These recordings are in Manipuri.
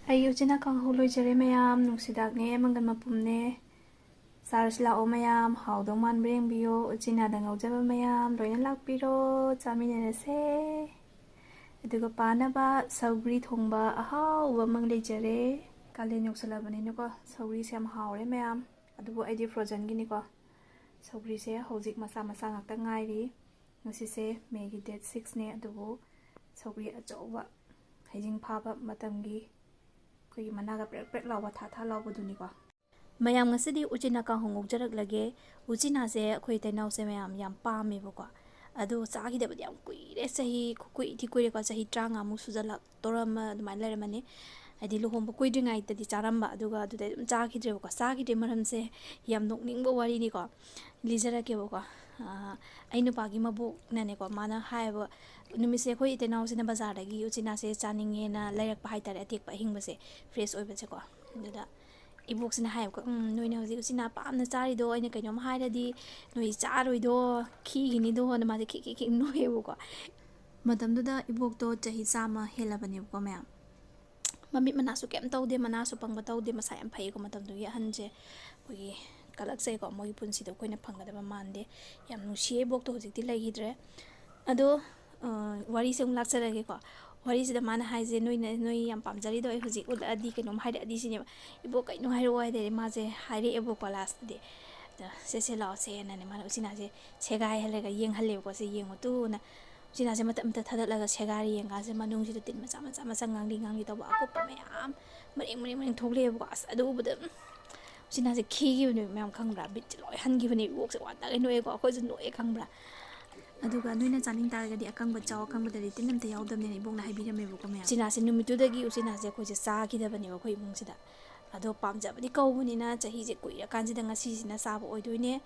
ꯑꯩ ꯎꯆꯤꯅ ꯀꯥꯡꯍꯧ ꯂꯣꯏꯖꯔꯦ ꯃꯌꯥꯝ ꯅꯨꯡꯁꯤꯗꯥꯛꯅꯦ ꯃꯪꯒꯟ ꯃꯄꯨꯝꯅꯦ ꯆꯥꯔꯁꯤ ꯂꯥꯛꯑꯣ ꯃꯌꯥꯝ ꯍꯥꯎꯗꯧ ꯃꯥꯟꯕ꯭ꯔꯥ ꯌꯦꯡꯕꯤꯌꯣ ꯎꯆꯤꯅꯥꯗ ꯉꯧꯖꯕ ꯃꯌꯥꯝ ꯂꯣꯏꯅ ꯂꯥꯛꯄꯤꯔꯣ ꯆꯥꯃꯤꯟꯅꯔꯁꯦ ꯑꯗꯨꯒ ꯄꯥꯅꯕ ꯁꯧꯒ꯭ꯔꯤ ꯊꯣꯡꯕ ꯑꯍꯥꯎꯕ ꯑꯃ ꯂꯩꯖꯔꯦ ꯀꯥꯂꯦꯟ ꯌꯧꯁꯜꯂꯕꯅꯤꯅꯀꯣ ꯁꯧꯒ꯭ꯔꯤꯁꯦ ꯌꯥꯝ ꯍꯥꯎꯔꯦ ꯃꯌꯥꯝ ꯑꯗꯨꯕꯨ ꯑꯩꯗꯤ ꯐ꯭ꯔꯣꯖꯟꯒꯤꯅꯤꯀꯣ ꯁꯧꯒ꯭ꯔꯤꯁꯦ ꯍꯧꯖꯤꯛ ꯃꯆꯥ ꯃꯆꯥ ꯉꯥꯛꯇ ꯉꯥꯏꯔꯤ ꯉꯁꯤꯁꯦ ꯃꯦꯒꯤ ꯗꯦꯠ 6ꯅꯦ ꯑꯗꯨꯕꯨ ꯁꯧꯒ꯭ꯔꯤ ꯑꯆꯧꯕ ꯍꯩꯖꯤꯡ ꯐꯥꯕ ꯃꯇꯝꯒꯤ ꯑꯩꯈꯣꯏꯒꯤ ꯃꯅꯥꯒ ꯄ꯭ꯔꯦꯛ ꯄ꯭ꯔꯦꯛ ꯂꯥꯎꯕ ꯊꯥ ꯊꯥ ꯂꯥꯎꯕꯗꯨꯅꯤꯀꯣ ꯃꯌꯥꯝ ꯉꯁꯤꯗꯤ ꯎꯆꯤꯅꯥ ꯀꯥꯡꯍꯧ ꯉꯧꯖꯔꯛꯂꯒꯦ ꯎꯆꯤꯅꯥꯁꯦ ꯑꯩꯈꯣꯏ ꯇꯩꯅꯥꯎꯁꯦ ꯃꯌꯥꯝ ꯌꯥꯝ ꯄꯥꯝꯃꯦꯕꯀꯣ ꯑꯗꯣ ꯆꯥꯈꯤꯗꯕꯗꯤ ꯌꯥꯝ ꯀꯨꯏꯔꯦ ꯆꯍꯤ ꯀꯨꯏꯗꯤ ꯀꯨꯏꯔꯦꯀꯣ ꯆꯍꯤ 30ꯃꯨꯛ ꯁꯨꯖꯜꯂꯛꯇꯧꯔꯝꯃ ꯑꯗꯨꯃꯥꯏꯅ ꯂꯩꯔꯝꯃꯅꯤ ꯍꯥꯏꯗꯤ ꯂꯨꯍꯣꯡꯕ ꯀꯨꯏꯗ꯭ꯔꯤꯉꯩꯗꯗꯤ ꯆꯥꯔꯝꯕ ꯑꯗꯨꯒ ꯑꯗꯨꯗꯩ ꯑꯗꯨꯝ ꯆꯥꯈꯤꯗ꯭ꯔꯦꯕꯀꯣ ꯆꯥꯈꯤꯗ꯭ꯔꯦ ꯃꯔꯝꯁꯦ ꯌꯥꯝ ꯅꯣꯛꯅꯤꯡꯕ ꯋꯥꯔꯤꯅꯤꯀꯣ ꯂꯤꯖꯔꯛꯀꯦꯕꯀꯣ ꯑꯩ ꯅꯨꯄꯥꯒꯤ ꯃꯕꯣꯛꯅꯅꯦꯀꯣ ꯃꯥꯅ ꯍꯥꯏꯕ ꯅꯨꯃꯤꯠꯁꯦ ꯑꯩꯈꯣꯏ ꯏꯇꯩꯅꯥꯎꯁꯤꯅ ꯕꯖꯥꯔꯗꯒꯤ ꯎꯆꯤꯅꯥꯁꯦ ꯆꯥꯅꯤꯡꯉꯦꯅ ꯂꯩꯔꯛꯄ ꯍꯥꯏꯇꯥꯔꯦ ꯑꯇꯦꯛꯄ ꯑꯍꯤꯡꯕꯁꯦ ꯐ꯭ꯔꯦꯁ ꯑꯣꯏꯕꯁꯦꯀꯣ ꯑꯗꯨꯗ ꯏꯕꯣꯛꯁꯤꯅ ꯍꯥꯏꯌꯦꯕꯀꯣ ꯅꯣꯏꯅ ꯍꯧꯖꯤꯛ ꯎꯆꯤꯅꯥ ꯄꯥꯝꯅ ꯆꯥꯔꯤꯗꯣ ꯑꯩꯅ ꯀꯩꯅꯣꯝ ꯍꯥꯏꯔꯗꯤ ꯅꯣꯏ ꯆꯥꯔꯣꯏꯗꯣ ꯈꯤꯒꯤꯅꯤꯗꯣꯅ ꯃꯥꯁꯦ ꯈꯤꯛ ꯅꯣꯛꯑꯦꯕꯀꯣ ꯃꯇꯝꯗꯨꯗ ꯏꯕꯣꯛꯇꯣ ꯆꯍꯤ 100 ꯍꯦꯜꯂꯕꯅꯦꯕꯀꯣ ꯃꯌꯥꯝ ꯃꯃꯤꯠ ꯃꯅꯥꯁꯨ ꯀꯩꯝ ꯇꯧꯗꯦ ꯃꯅꯥꯁꯨ ꯄꯪꯕ ꯇꯧꯗꯦ ꯃꯁꯥ ꯌꯥꯝ ꯐꯩꯀꯣ ꯃꯇꯝꯗꯨꯒꯤ ꯑꯍꯟꯁꯦ ꯑꯩꯈꯣꯏꯒꯤ ꯀꯂꯛꯆꯩꯀꯣ ꯃꯣꯏꯒꯤ ꯄꯨꯟꯁꯤꯗ ꯑꯩꯈꯣꯏꯅ ꯐꯪꯒꯗꯕ ꯃꯥꯟꯗꯦ ꯌꯥꯝ ꯅꯨꯡꯁꯤꯌꯦ ꯏꯕꯣꯛꯇꯣ ꯍꯧꯖꯤꯛꯇꯤ ꯂꯩꯈꯤꯗ꯭ꯔꯦ ꯑꯗꯣ ꯋꯥꯔꯤꯁꯦ ꯑꯃꯨꯛ ꯂꯥꯛꯆꯔꯒꯦꯀꯣ ꯋꯥꯔꯤꯁꯤꯗ ꯃꯥꯅ ꯍꯥꯏꯁꯦ ꯅꯣꯏ ꯌꯥꯝ ꯄꯥꯝꯖꯔꯤꯗꯣ ꯑꯩ ꯍꯧꯖꯤꯛ ꯎꯠꯂꯛꯑꯗꯤ ꯀꯩꯅꯣꯝ ꯍꯥꯏꯔꯛꯑꯗꯤ ꯁꯤꯅꯦꯕ ꯏꯕꯣꯛ ꯀꯩꯅꯣ ꯍꯥꯏꯔꯛꯑꯣ ꯍꯥꯏꯗꯤ ꯃꯥꯁꯦ ꯍꯥꯏꯔꯛꯑꯦꯕꯀꯣ ꯂꯥꯁꯇꯗꯤ ꯁꯦ ꯂꯥꯛꯑꯣ ꯁꯦꯅꯅꯦ ꯃꯥꯅ ꯎꯆꯤꯅꯥꯁꯦ ꯁꯦꯒꯥꯏꯍꯜꯂꯒ ꯌꯦꯡꯍꯜꯂꯦꯕꯀꯣ ꯁꯤ ꯌꯦꯡꯉꯨ ꯇꯨꯅ ꯎꯆꯤꯅꯥꯁꯦ ꯃꯇꯠ ꯊꯥꯗꯠꯂꯒ ꯁꯦꯒꯥꯏꯔ ꯌꯦꯡꯀꯥꯟꯁꯦ ꯃꯅꯨꯡꯁꯤꯗ ꯇꯤꯟ ꯃꯆꯥ ꯃꯆꯥ ꯉꯥꯡꯂꯤ ꯇꯧꯕ ꯑꯀꯨꯞꯄ ꯃꯌꯥꯝ ꯃꯔꯦꯡ ꯊꯣꯛꯂꯛꯑꯦꯕꯀꯣ ꯑꯁ ꯑꯗꯨ ꯎꯕꯗ ꯎꯆꯤꯅꯥꯁꯦ ꯈꯤꯈꯤꯕꯅꯦꯕ ꯃꯌꯥꯝ ꯈꯪꯕ꯭ꯔꯥ ꯕꯤꯠꯁꯦ ꯂꯣꯏ ꯍꯟꯈꯤꯕꯅꯦ ꯏꯕꯣꯛꯁꯦ ꯋꯥꯟꯗꯒꯩ ꯅꯣꯛꯑꯦꯀꯣ ꯑꯩꯈꯣꯏꯁꯨ ꯅꯣꯛꯑꯦ ꯈꯪꯕ꯭ꯔꯥ ꯑꯗꯨꯒ ꯅꯣꯏꯅ ꯆꯥꯅꯤꯡ ꯇꯥꯔꯒꯗꯤ ꯑꯀꯪꯕ ꯆꯥꯎ ꯑꯀꯪꯕꯗꯗꯤ ꯇꯤꯟ ꯑꯝꯇ ꯌꯥꯎꯗꯕꯅꯦꯅ ꯏꯕꯣꯛꯅ ꯍꯥꯏꯕꯤꯔꯝꯃꯦꯕꯀꯣ ꯃꯌꯥꯝ ꯎꯆꯤꯅꯥꯁꯦ ꯅꯨꯃꯤꯠꯇꯨꯗꯒꯤ ꯎꯆꯤꯅꯥꯁꯦ ꯑꯩꯈꯣꯏꯁꯦ ꯆꯥꯈꯤꯗꯕꯅꯦꯕ ꯑꯩꯈꯣꯏ ꯏꯃꯨꯡꯁꯤꯗ ꯑꯗꯣ ꯄꯥꯝꯖꯕꯗꯤ ꯀꯧꯕꯅꯤꯅ ꯆꯍꯤꯁꯦ ꯀꯨꯏꯔꯀꯥꯟꯁꯤꯗ ꯉꯁꯤꯁꯤꯅ ꯆꯥꯕ ꯑꯣꯏꯗꯣꯏꯅꯦ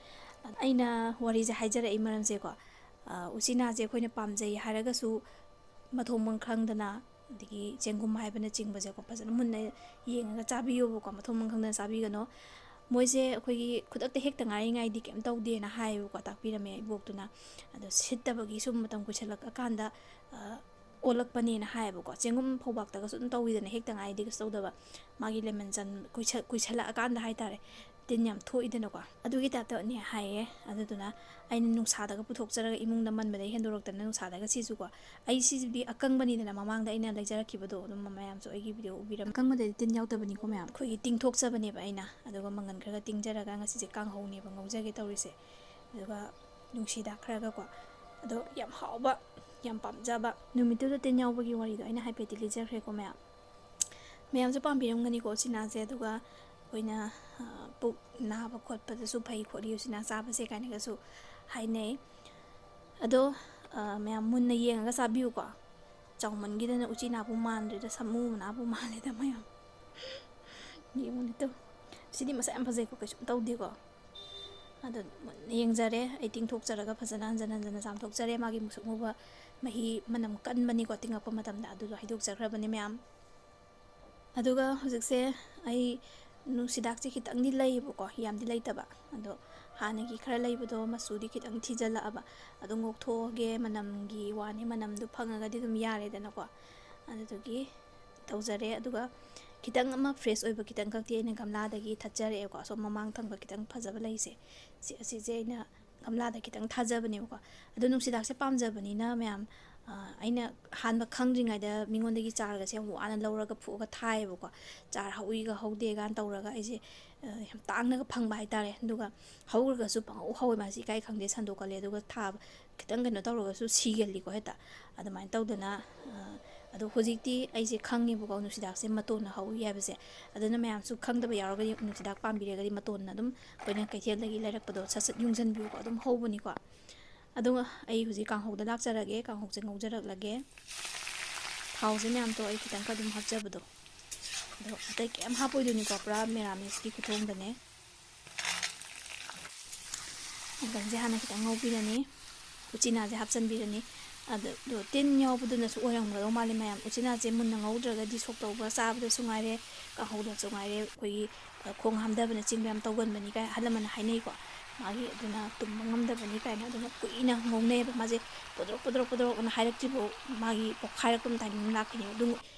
ꯑꯩꯅ ꯋꯥꯔꯤꯁꯦ ꯍꯥꯏꯖꯔꯛꯏ ꯃꯔꯝꯁꯦꯀꯣ ꯎꯆꯤꯅꯥꯁꯦ ꯑꯩꯈꯣꯏꯅ ꯄꯥꯝꯖꯩ ꯍꯥꯏꯔꯒꯁꯨ ꯃꯊꯣꯡ ꯃꯔꯝ ꯈꯪꯗꯅ ꯑꯗꯒꯤ ꯆꯦꯡꯒꯨꯝ ꯍꯥꯏꯕꯅꯆꯤꯡꯕꯁꯦꯀꯣ ꯐꯖꯅ ꯃꯨꯟꯅ ꯌꯦꯡꯉꯒ ꯆꯥꯕꯤꯌꯣꯕꯀꯣ ꯃꯊꯣꯡ ꯃꯔꯝ ꯈꯪꯗꯅ ꯆꯥꯕꯤꯒꯅꯣ ꯃꯣꯏꯁꯦ ꯑꯩꯈꯣꯏꯒꯤ ꯈꯨꯗꯛꯇ ꯍꯦꯛꯇ ꯉꯥꯏꯔꯤꯉꯩꯗꯤ ꯀꯩꯝ ꯇꯧꯗꯦꯅ ꯍꯥꯏꯌꯦꯕꯀꯣ ꯇꯥꯛꯄꯤꯔꯝꯃꯦ ꯏꯕꯣꯛꯇꯨꯅ ꯑꯗꯣ ꯁꯤꯠꯇꯕꯒꯤ ꯁꯨꯝ ꯃꯇꯝ ꯀꯨꯏꯁꯜꯂꯛꯑꯀꯥꯟꯗ ꯑꯣꯜꯂꯛꯄꯅꯦꯅ ꯍꯥꯏꯌꯦꯕꯀꯣ ꯆꯦꯡꯒꯨꯝ ꯐꯧꯕꯥꯛꯇꯒꯁꯨ ꯑꯗꯨꯝ ꯇꯧꯋꯤꯗꯅ ꯍꯦꯛꯇ ꯉꯥꯏꯗꯤ ꯀꯩꯁꯨ ꯇꯧꯗꯕ ꯃꯥꯒꯤ ꯂꯦꯃꯟ ꯀꯨꯏꯁꯜꯂꯛꯑꯀꯥꯟꯗ ꯍꯥꯏꯇꯥꯔꯦ ꯇꯤꯟ ꯌꯥꯝ ꯊꯣꯛꯏꯗꯅꯀꯣ ꯑꯗꯨꯒꯤ ꯇꯥꯏꯞꯇꯅꯦ ꯍꯥꯏꯌꯦ ꯑꯗꯨꯗꯨꯅ ꯑꯩꯅ ꯅꯨꯡꯁꯥꯗꯒ ꯄꯨꯊꯣꯛꯆꯔꯒ ꯏꯃꯨꯡꯗ ꯃꯟꯕꯗꯒꯤ ꯍꯦꯟꯗꯣꯔꯛꯇꯅ ꯅꯨꯡꯁꯥꯗꯒ ꯁꯤꯁꯨꯀꯣ ꯑꯩ ꯁꯤꯁꯤꯗꯤ ꯑꯀꯪꯕꯅꯤꯗꯅ ꯃꯃꯥꯡꯗ ꯑꯩꯅ ꯂꯩꯖꯔꯛꯈꯤꯕꯗꯣ ꯑꯗꯨꯝ ꯃꯌꯥꯝꯁꯨ ꯑꯩꯒꯤ ꯚꯤꯗꯤꯑꯣ ꯎꯕꯤꯔꯝ ꯑꯀꯪꯕꯗꯗꯤ ꯇꯤꯟ ꯌꯥꯎꯗꯕꯅꯤꯀꯣ ꯃꯌꯥꯝ ꯑꯩꯈꯣꯏꯒꯤ ꯇꯤꯡꯊꯣꯛꯆꯕꯅꯦꯕ ꯑꯩꯅ ꯑꯗꯨꯒ ꯃꯪꯒꯟ ꯈꯔꯒ ꯇꯤꯡꯖꯔꯒ ꯉꯁꯤꯁꯦ ꯀꯥꯡꯍꯧꯅꯦꯕ ꯉꯧꯖꯒꯦ ꯇꯧꯔꯤꯁꯦ ꯑꯗꯨꯒ ꯅꯨꯡꯁꯤꯗꯥꯛ ꯈꯔꯒꯀꯣ ꯑꯗꯣ ꯌꯥꯝ ꯍꯥꯎꯕ ꯌꯥꯝ ꯄꯥꯝꯖꯕ ꯅꯨꯃꯤꯠꯇꯨꯗ ꯇꯤꯟ ꯌꯥꯎꯕꯒꯤ ꯋꯥꯔꯤꯗꯣ ꯑꯩꯅ ꯍꯥꯏꯐꯦꯠꯇꯤ ꯂꯤꯖꯈ꯭ꯔꯦꯀꯣ ꯃꯌꯥꯝꯁꯨ ꯄꯥꯝꯕꯤꯔꯝꯒꯅꯤꯀꯣ ꯎꯆꯤꯅꯥꯁꯦ ꯑꯗꯨꯒ ꯑꯩꯈꯣꯏꯅ ꯄꯨꯛ ꯅꯥꯕ ꯈꯣꯠꯄꯗꯁꯨ ꯐꯩ ꯈꯣꯠꯂꯤ ꯎꯆꯤꯅꯥ ꯆꯥꯕꯁꯦ ꯀꯥꯏꯅꯒꯁꯨ ꯍꯥꯏꯅꯩ ꯑꯗꯣ ꯃꯌꯥꯝ ꯃꯨꯟꯅ ꯌꯦꯡꯉꯒ ꯆꯥꯕꯤꯌꯨꯀꯣ ꯆꯥꯎꯃꯟꯈꯤꯗꯅ ꯎꯆꯤꯅꯥꯕꯨ ꯃꯥꯟꯗ꯭ꯔꯦꯗ ꯁꯥꯃꯨ ꯃꯅꯥꯕꯨ ꯃꯥꯜꯂꯦꯗ ꯃꯌꯥꯝ ꯌꯦꯡꯉꯨꯅꯦꯇꯣ ꯁꯤꯗꯤ ꯃꯁꯛ ꯌꯥꯝ ꯐꯖꯩꯀꯣ ꯀꯩꯁꯨꯝ ꯇꯧꯗꯦꯀꯣ ꯑꯗꯣ ꯃꯨꯟꯅ ꯌꯦꯡꯖꯔꯦ ꯑꯩ ꯇꯤꯡꯊꯣꯛꯆꯔꯒ ꯐꯖꯅ ꯍꯟꯖꯟ ꯆꯥꯝꯊꯣꯛꯆꯔꯦ ꯃꯥꯒꯤ ꯃꯨꯁꯨꯛ ꯃꯨꯕ ꯃꯍꯤ ꯃꯅꯝ ꯀꯟꯕꯅꯤꯀꯣ ꯇꯤꯡꯉꯛꯄ ꯃꯇꯝꯗ ꯑꯗꯨꯗꯣ ꯍꯩꯗꯣꯛꯆꯈ꯭ꯔꯕꯅꯤ ꯃꯌꯥꯝ ꯑꯗꯨꯒ ꯍꯧꯖꯤꯛꯁꯦ ꯑꯩ ꯅꯨꯡꯁꯤꯗꯥꯛꯁꯦ ꯈꯤꯇꯪꯗꯤ ꯂꯩꯌꯦꯕꯀꯣ ꯌꯥꯝꯗꯤ ꯂꯩꯇꯕ ꯑꯗꯣ ꯍꯥꯟꯅꯒꯤ ꯈꯔ ꯂꯩꯕꯗꯣ ꯃꯆꯨꯗꯤ ꯈꯤꯇꯪ ꯊꯤꯖꯤꯜꯂꯛꯑꯕ ꯑꯗꯨꯝ ꯉꯧꯊꯣꯛꯑꯒꯦ ꯃꯅꯝꯒꯤ ꯋꯥꯅꯤ ꯃꯅꯝꯗꯨ ꯐꯪꯉꯒꯗꯤ ꯑꯗꯨꯝ ꯌꯥꯔꯦꯗꯅꯀꯣ ꯑꯗꯨꯗꯨꯒꯤ ꯇꯧꯖꯔꯦ ꯑꯗꯨꯒ ꯈꯤꯇꯪ ꯑꯃ ꯐ꯭ꯔꯦꯁ ꯑꯣꯏꯕ ꯈꯤꯇꯪ ꯈꯛꯇꯤ ꯑꯩꯅ ꯒꯝꯂꯥꯗꯒꯤ ꯊꯠꯆꯔꯛꯑꯦꯀꯣ ꯑꯁꯣꯝ ꯃꯃꯥꯡ ꯊꯪꯕ ꯈꯤꯇꯪ ꯐꯖꯕ ꯂꯩꯁꯦ ꯑꯁꯤꯁꯦ ꯑꯩꯅ ꯒꯝꯂꯥꯗ ꯈꯤꯇꯪ ꯊꯥꯖꯕꯅꯦꯕꯀꯣ ꯑꯗꯣ ꯅꯨꯡꯁꯤꯗꯥꯛꯁꯦ ꯄꯥꯝꯖꯕꯅꯤꯅ ꯃꯌꯥꯝ ꯑꯩꯅ ꯑꯍꯥꯟꯕ ꯈꯪꯗ꯭ꯔꯤꯉꯩꯗ ꯃꯤꯉꯣꯟꯗꯒꯤ ꯆꯥꯔꯒꯁꯦ ꯌꯥꯝ ꯋꯥꯅ ꯂꯧꯔꯒ ꯐꯨꯑꯒ ꯊꯥꯏꯌꯦꯕꯀꯣ ꯆꯥꯔ ꯍꯧꯏꯒ ꯍꯧꯗꯦꯒꯥꯟ ꯇꯧꯔꯒ ꯑꯩꯁꯦ ꯌꯥꯝ ꯇꯥꯡꯅꯒ ꯐꯪꯕ ꯍꯥꯏꯇꯥꯔꯦ ꯑꯗꯨꯒ ꯍꯧꯔꯒꯁꯨ ꯄꯪꯍꯧ ꯍꯧꯋꯦ ꯃꯥꯁꯤ ꯏꯀꯥꯏ ꯈꯪꯗꯦ ꯁꯟꯗꯣꯛꯀꯜꯂꯦ ꯑꯗꯨꯒ ꯊꯥꯕ ꯈꯤꯇꯪ ꯀꯩꯅꯣ ꯇꯧꯔꯒꯁꯨ ꯁꯤꯒꯜꯂꯤꯀꯣ ꯍꯦꯛꯇ ꯑꯗꯨꯃꯥꯏꯅ ꯇꯧꯗꯅ ꯑꯗꯣ ꯍꯧꯖꯤꯛꯇꯤ ꯑꯩꯁꯦ ꯈꯪꯉꯦꯕꯀꯣ ꯅꯨꯡꯁꯤꯗꯥꯛꯁꯦ ꯃꯇꯣꯟꯅ ꯍꯧꯏ ꯍꯥꯏꯕꯁꯦ ꯑꯗꯨꯅ ꯃꯌꯥꯝꯁꯨ ꯈꯪꯗꯕ ꯌꯥꯎꯔꯒꯗꯤ ꯅꯨꯡꯁꯤꯗꯥꯛ ꯄꯥꯝꯕꯤꯔꯒꯗꯤ ꯃꯇꯣꯟꯅ ꯑꯗꯨꯝ ꯑꯩꯈꯣꯏꯅ ꯀꯩꯊꯦꯜꯗꯒꯤ ꯂꯩꯔꯛꯄꯗꯣ ꯁꯠ ꯌꯨꯡꯁꯤꯟꯕꯤꯌꯨꯀꯣ ꯑꯗꯨꯝ ꯍꯧꯕꯅꯤꯀꯣ ꯑꯗꯨꯒ ꯑꯩ ꯍꯧꯖꯤꯛ ꯀꯥꯡꯍꯧꯗ ꯂꯥꯛꯆꯔꯒꯦ ꯀꯥꯡꯍꯧꯁꯦ ꯉꯧꯖꯔꯛꯂꯒꯦ ꯊꯥꯎꯁꯦ ꯃꯌꯥꯝꯗꯣ ꯑꯩ ꯈꯤꯇꯪ ꯑꯗꯨꯝ ꯍꯥꯞꯆꯕꯗꯣ ꯑꯗꯣ ꯑꯇꯩ ꯀꯩꯝ ꯍꯥꯞꯄꯣꯏꯗꯣꯏꯅꯤꯀꯣ ꯄꯨꯔꯥ ꯃꯦꯔꯥꯃꯦꯁꯀꯤ ꯈꯨꯊꯣꯡꯗꯅꯦ ꯃꯪꯒꯟꯁꯦ ꯍꯥꯟꯅ ꯈꯤꯇꯪ ꯉꯧꯕꯤꯔꯅꯤ ꯎꯆꯤꯅꯥꯁꯦ ꯍꯥꯞꯆꯤꯟꯕꯤꯔꯅꯤ ꯑꯗꯣ ꯇꯤꯟ ꯌꯥꯎꯕꯗꯨꯅꯁꯨ ꯑꯣꯏꯔꯝꯒꯗꯧ ꯃꯥꯜꯂꯦ ꯃꯌꯥꯝ ꯎꯆꯤꯅꯥꯁꯦ ꯃꯨꯟꯅ ꯉꯧꯗ꯭ꯔꯒꯗꯤ ꯁꯣꯛ ꯇꯧꯕ ꯆꯥꯕꯗꯁꯨ ꯉꯥꯏꯔꯦ ꯀꯥꯡꯍꯧꯗꯁꯨ ꯉꯥꯏꯔꯦ ꯑꯩꯈꯣꯏꯒꯤ ꯈꯣꯡ ꯍꯥꯝꯊꯕꯅꯆꯤꯡꯕ ꯌꯥꯝ ꯇꯧꯒꯟꯕꯅꯤ ꯀꯥꯏ ꯑꯍꯜ ꯂꯃꯟꯅ ꯍꯥꯏꯅꯩꯀꯣ ꯃꯥꯒꯤ ꯑꯗꯨꯅ ꯇꯨꯝꯕ ꯉꯝꯗꯕꯅꯤ ꯀꯥꯏꯅ ꯑꯗꯨꯅ ꯀꯨꯏꯅ ꯉꯧꯅꯩꯑꯕ ꯃꯥꯁꯦ ꯄꯣꯗ꯭ꯔꯣꯛ ꯍꯥꯏꯔꯛꯇ꯭ꯔꯤꯐꯥꯎ ꯃꯥꯒꯤ ꯄꯣꯛꯈꯥꯏꯔꯛꯄ ꯇꯥꯏꯃꯤꯡ ꯂꯥꯛꯈꯤꯅꯦꯕ ꯑꯗꯨꯝ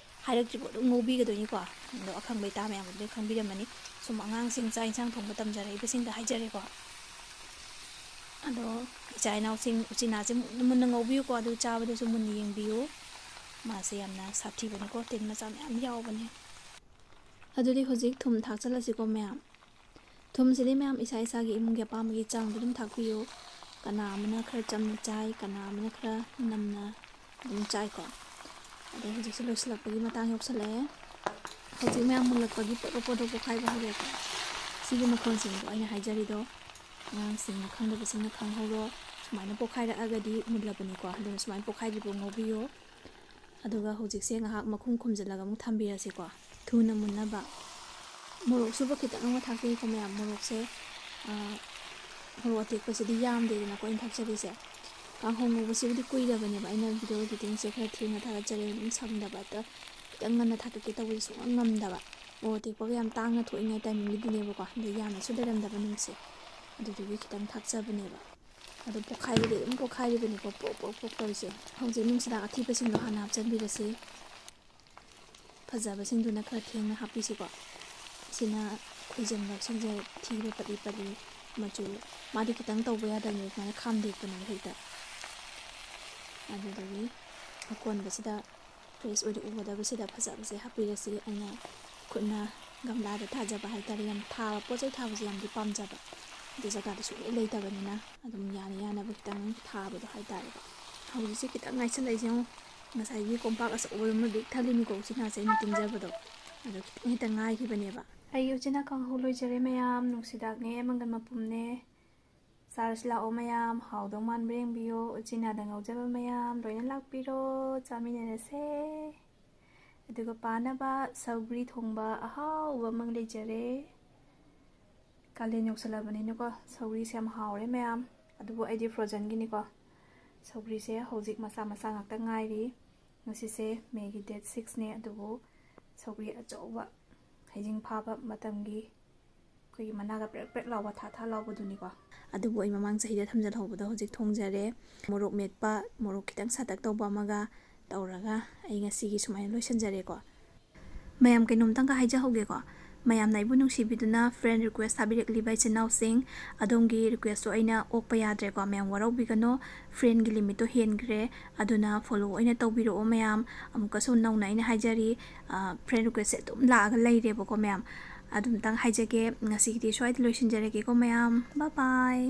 ꯍꯥꯏꯔꯛꯇ꯭ꯔꯤꯕ ꯑꯗꯨꯝ ꯉꯧꯕꯤꯒꯗꯣꯏꯅꯤꯀꯣ ꯑꯗꯣ ꯑꯈꯪꯕꯩ ꯇꯥ ꯃꯌꯥꯝꯕꯨꯗꯤ ꯈꯪꯕꯤꯔꯝꯃꯅꯤ ꯁꯨꯝ ꯑꯉꯥꯡꯁꯤꯡ ꯆꯥꯛ ꯏꯟꯁꯥꯡ ꯊꯣꯡꯕ ꯇꯝꯖꯔꯛꯏꯕꯁꯤꯡꯗ ꯍꯥꯏꯖꯔꯦꯀꯣ ꯑꯗꯣ ꯏꯆꯥ ꯏꯅꯥꯎꯁꯤꯡ ꯎꯆꯤꯅꯥꯁꯦ ꯃꯨꯟꯅ ꯃꯨꯟꯅ ꯉꯧꯕꯤꯌꯨꯀꯣ ꯑꯗꯨ ꯆꯥꯕꯗꯁꯨ ꯃꯨꯟꯅ ꯌꯦꯡꯕꯤꯌꯨ ꯃꯥꯁꯦ ꯌꯥꯝꯅ ꯁꯥꯊꯤꯕꯅꯤꯀꯣ ꯇꯤꯟ ꯃꯆꯥ ꯃꯌꯥꯝ ꯌꯥꯎꯕꯅꯦ ꯑꯗꯨꯗꯤ ꯍꯧꯖꯤꯛ ꯊꯨꯝ ꯊꯥꯛꯆꯜꯂꯁꯤꯀꯣ ꯃꯌꯥꯝ ꯊꯨꯝꯁꯤꯗꯤ ꯃꯌꯥꯝ ꯏꯁꯥ ꯏꯁꯥꯒꯤ ꯏꯃꯨꯡꯒꯤ ꯑꯄꯥꯝꯕꯒꯤ ꯆꯥꯡꯗ ꯑꯗꯨꯝ ꯊꯥꯛꯄꯤꯌꯨ ꯀꯅꯥ ꯑꯃꯅ ꯈꯔ ꯆꯝꯅ ꯆꯥꯏ ꯀꯅꯥ ꯑꯃꯅ ꯈꯔ ꯅꯝꯅ ꯑꯗꯨꯝ ꯆꯥꯏꯀꯣ ꯑꯗꯣ ꯍꯧꯖꯤꯛꯁꯦ ꯂꯣꯏꯁꯤꯜꯂꯛꯄꯒꯤ ꯃꯇꯥꯡ ꯌꯧꯁꯜꯂꯛꯑꯦ ꯍꯧꯖꯤꯛ ꯃꯌꯥꯝ ꯃꯨꯜꯂꯛꯄꯒꯤ ꯄꯣꯗꯣꯛ ꯄꯣꯗꯣꯛ ꯄꯣꯈꯥꯏꯕ ꯍꯧꯔꯛꯑꯦꯀꯣ ꯁꯤꯒꯤ ꯃꯈꯣꯟꯁꯤꯡꯗꯣ ꯑꯩꯅ ꯍꯥꯏꯖꯔꯤꯗꯣ ꯑꯉꯥꯡꯁꯤꯡꯅ ꯈꯪꯗꯕꯁꯤꯡꯅ ꯈꯪꯍꯧꯔꯣ ꯁꯨꯃꯥꯏꯅ ꯄꯣꯈꯥꯏꯔꯛꯑꯒꯗꯤ ꯃꯨꯜꯂꯕꯅꯤꯀꯣ ꯑꯗꯨꯅ ꯁꯨꯃꯥꯏꯅ ꯄꯣꯈꯥꯏꯗ꯭ꯔꯤꯕ ꯉꯧꯕꯤꯌꯣ ꯑꯗꯨꯒ ꯍꯧꯖꯤꯛꯁꯦ ꯉꯥꯏꯍꯥꯛ ꯃꯈꯨꯝ ꯈꯨꯝꯖꯤꯜꯂꯒ ꯑꯃꯨꯛ ꯊꯝꯕꯤꯔꯁꯤꯀꯣ ꯊꯨꯅ ꯃꯨꯟꯅꯕ ꯃꯣꯔꯣꯛ ꯁꯨꯕ ꯈꯤꯇꯪ ꯑꯃ ꯊꯥꯛꯆꯩꯀꯣ ꯃꯌꯥꯝ ꯃꯣꯔꯣꯛꯁꯦ ꯃꯣꯔꯣꯛ ꯑꯇꯦꯛꯄꯁꯤꯗꯤ ꯌꯥꯝꯗꯦꯗꯅꯀꯣ ꯑꯩꯅ ꯊꯥꯛꯆꯔꯤꯁꯦ ꯀꯥꯡꯍꯧ ꯉꯧꯕꯁꯤꯕꯨꯗꯤ ꯀꯨꯏꯔꯕꯅꯦꯕ ꯑꯩꯅ ꯚꯤꯗꯤꯑꯣ ꯏꯗꯤꯇꯤꯡꯁꯦ ꯈꯔ ꯊꯦꯡꯅ ꯊꯥꯒꯠꯆꯔꯦ ꯑꯗꯨꯝ ꯁꯪꯗꯕ ꯈꯤꯇꯪ ꯉꯟꯅ ꯊꯥꯒꯠꯀꯦ ꯇꯧꯕꯁꯦ ꯁꯨꯡꯉꯝ ꯉꯝꯗꯕ ꯃꯣꯔꯣꯛ ꯑꯇꯦꯛꯄꯒ ꯌꯥꯝ ꯇꯥꯡꯅ ꯊꯣꯛꯏꯉꯥꯏ ꯇꯥꯏꯃꯤꯡꯒꯤꯗꯨꯅꯦꯕꯀꯣ ꯑꯗꯣ ꯌꯥꯝꯅꯁꯨ ꯂꯩꯔꯝꯗꯕ ꯅꯨꯃꯤꯠꯁꯦ ꯑꯗꯨꯗꯨꯒꯤ ꯈꯤꯇꯪ ꯊꯥꯛꯆꯕꯅꯦꯕ ꯑꯗꯣ ꯄꯣꯛꯈꯥꯏꯕꯗꯤ ꯑꯗꯨꯝ ꯄꯣꯛꯈꯥꯏꯔꯤꯕꯅꯤꯀꯣ ꯄ꯭ꯔꯣꯛ ꯄ꯭ꯔꯣꯛ ꯄ꯭ꯔꯣꯛ ꯇꯧꯔꯤꯁꯦ ꯍꯧꯖꯤꯛ ꯅꯨꯡꯁꯤꯗꯥꯛ ꯑꯊꯤꯕꯁꯤꯡꯗꯣ ꯍꯥꯟꯅ ꯍꯥꯞꯆꯤꯟꯕꯤꯔꯁꯤ ꯐꯖꯕꯁꯤꯡꯗꯨꯅ ꯈꯔ ꯊꯦꯡꯅ ꯍꯥꯞꯄꯤꯁꯤꯀꯣ ꯁꯤꯅ ꯈꯣꯏꯖꯟꯕꯁꯤꯡꯁꯦ ꯊꯤꯕ ꯄꯠꯂꯤ ꯄꯠꯂꯤ ꯃꯆꯨ ꯃꯥꯗꯤ ꯈꯤꯇꯪ ꯇꯧꯕ ꯌꯥꯗꯕꯅꯦ ꯁꯨꯃꯥꯏꯅ ꯈꯥꯝꯗꯦꯛꯄꯅꯦꯕ ꯍꯦꯛꯇ ꯑꯗꯨꯗꯒꯤ ꯑꯀꯣꯟꯕꯁꯤꯗ ꯐ꯭ꯔꯦꯁ ꯑꯣꯏꯅ ꯎꯒꯗꯕꯁꯤꯗ ꯐꯖꯕꯁꯦ ꯍꯥꯞꯄꯤꯔꯁꯤ ꯑꯩꯅ ꯈꯨꯠꯅ ꯒꯝꯂꯥꯗ ꯊꯥꯖꯕ ꯍꯥꯏꯇꯥꯔꯦ ꯌꯥꯝ ꯊꯥꯕ ꯄꯣꯠ ꯆꯩ ꯊꯥꯕꯁꯦ ꯌꯥꯝꯗꯤ ꯄꯥꯝꯖꯕ ꯑꯗꯨ ꯖꯒꯥꯗ ꯁꯨꯡꯂꯩ ꯂꯩꯇꯕꯅꯤꯅ ꯑꯗꯨꯝ ꯌꯥꯅ ꯌꯥꯅꯕ ꯈꯤꯇꯪ ꯊꯥꯕꯗꯣ ꯍꯥꯏꯇꯥꯔꯦꯀꯣ ꯍꯧꯖꯤꯛꯁꯦ ꯈꯤꯇꯪ ꯉꯥꯏꯁꯜꯂꯛꯏꯁꯦ ꯑꯃꯨꯛ ꯉꯁꯥꯏꯒꯤ ꯀꯣꯝꯄꯥꯛ ꯑꯆꯧꯕꯗꯨꯃ ꯕꯤꯛ ꯊꯜꯂꯤꯅꯤꯀꯣ ꯎꯆꯤꯟꯅꯥꯁꯦ ꯑꯩꯅ ꯇꯤꯡꯖꯕꯗꯣ ꯑꯗꯣ ꯈꯤꯇꯪ ꯈꯤꯇꯪ ꯉꯥꯏꯈꯤꯕꯅꯦꯕ ꯑꯩ ꯎꯆꯤꯟꯅꯥ ꯀꯥꯡꯍꯧ ꯂꯣꯏꯖꯔꯦ ꯃꯌꯥꯝ ꯅꯨꯡꯁꯤꯗꯥꯛꯅꯦ ꯃꯪꯒꯟ ꯃꯄꯨꯝꯅꯦ ꯆꯥꯔꯁꯤ ꯂꯥꯛꯑꯣ ꯃꯌꯥꯝ ꯍꯥꯎꯗꯧ ꯃꯥꯟꯕ ꯌꯦꯡꯕꯤꯌꯣ ꯎꯆꯤꯟꯅꯥꯗ ꯉꯧꯖꯕ ꯃꯌꯥꯝ ꯂꯣꯏꯅ ꯂꯥꯛꯄꯤꯔꯣ ꯆꯥꯃꯤꯟꯅꯔꯁꯦ ꯑꯗꯨꯒ ꯄꯥꯅꯕ ꯁꯧꯒ꯭ꯔꯤ ꯊꯣꯡꯕ ꯑꯍꯥꯎꯕ ꯑꯃ ꯂꯩꯖꯔꯦ ꯀꯥꯂꯦꯟ ꯌꯧꯁꯜꯂꯕꯅꯤꯅꯀꯣ ꯁꯧꯒ꯭ꯔꯤꯁꯦ ꯌꯥꯝ ꯍꯥꯎꯔꯦ ꯃꯌꯥꯝ ꯑꯗꯨꯕꯨ ꯑꯩꯗꯤ ꯐ꯭ꯔꯣꯖꯟꯒꯤꯅꯤꯀꯣ ꯁꯧꯒ꯭ꯔꯤꯁꯦ ꯍꯧꯖꯤꯛ ꯃꯆꯥ ꯃꯆꯥ ꯉꯥꯛꯇ ꯉꯥꯏꯔꯤ ꯉꯁꯤꯁꯦ ꯃꯦꯒꯤ ꯗꯦꯠ 6ꯅꯦ ꯑꯗꯨꯕꯨ ꯁꯧꯒ꯭ꯔꯤ ꯑꯆꯧꯕ ꯍꯩꯖꯤꯡ ꯐꯥꯕ ꯃꯇꯝꯒꯤ ꯑꯩꯈꯣꯏꯒꯤ ꯃꯅꯥꯒ ꯄ꯭ꯔꯦꯛ ꯄ꯭ꯔꯦꯛ ꯂꯥꯎꯕ ꯊꯥ ꯊꯥ ꯂꯥꯎꯕꯗꯨꯅꯤꯀꯣ ꯑꯗꯨꯕꯨ ꯑꯩ ꯃꯃꯥꯡ ꯆꯍꯤꯗ ꯊꯝꯖꯤꯜꯍꯧꯕꯗꯣ ꯍꯧꯖꯤꯛ ꯊꯣꯡꯖꯔꯦ ꯃꯣꯔꯣꯛ ꯃꯦꯠꯄ ꯃꯣꯔꯣꯛ ꯈꯤꯇꯪ ꯁꯥꯇꯛ ꯇꯧꯕ ꯑꯃꯒ ꯇꯧꯔꯒ ꯑꯩ ꯉꯁꯤꯒꯤ ꯁꯨꯃꯥꯏꯅ ꯂꯣꯏꯁꯤꯟꯖꯔꯦꯀꯣ ꯃꯌꯥꯝ ꯀꯩꯅꯣꯝꯇꯪꯒ ꯍꯥꯏꯖꯍꯧꯒꯦꯀꯣ ꯃꯌꯥꯝꯅ ꯑꯩꯕꯨ ꯅꯨꯡꯁꯤꯕꯤꯗꯨꯅ ꯐ꯭ꯔꯦꯟ ꯔꯤꯀ꯭ꯋꯦꯁ ꯊꯥꯕꯤꯔꯛꯂꯤꯕ ꯏꯆꯤꯟ ꯏꯅꯥꯎꯁꯤꯡ ꯑꯗꯣꯝꯒꯤ ꯔꯤꯀ꯭ꯋꯦꯁꯇꯣ ꯑꯩꯅ ꯑꯣꯛꯄ ꯌꯥꯗ꯭ꯔꯦꯀꯣ ꯃꯌꯥꯝ ꯋꯥꯔꯧꯕꯤꯒꯅꯣ ꯐ꯭ꯔꯦꯟꯒꯤ ꯂꯤꯃꯤꯠꯇꯣ ꯍꯦꯟꯈ꯭ꯔꯦ ꯑꯗꯨꯅ ꯐꯣꯂꯣ ꯑꯣꯏꯅ ꯇꯧꯕꯤꯔꯛꯑꯣ ꯃꯌꯥꯝ ꯑꯃꯨꯛꯀꯁꯨ ꯅꯧꯅ ꯑꯩꯅ ꯍꯥꯏꯖꯔꯤ ꯐ꯭ꯔꯦꯟ ꯔꯤꯀ꯭ꯋꯦꯁꯁꯦ ꯑꯗꯨꯝ ꯂꯥꯛꯑꯒ ꯂꯩꯔꯦꯕꯀꯣ ꯃꯌꯥꯝ ꯑꯗꯨꯝꯇꯪ ꯍꯥꯏꯖꯒꯦ ꯉꯁꯤꯒꯤꯗꯤ ꯁ꯭ꯋꯥꯏꯗ ꯂꯣꯏꯁꯤꯟꯖꯔꯒꯦꯀꯣ ꯃꯌꯥꯝ ꯕꯥꯏ ꯕꯥꯏ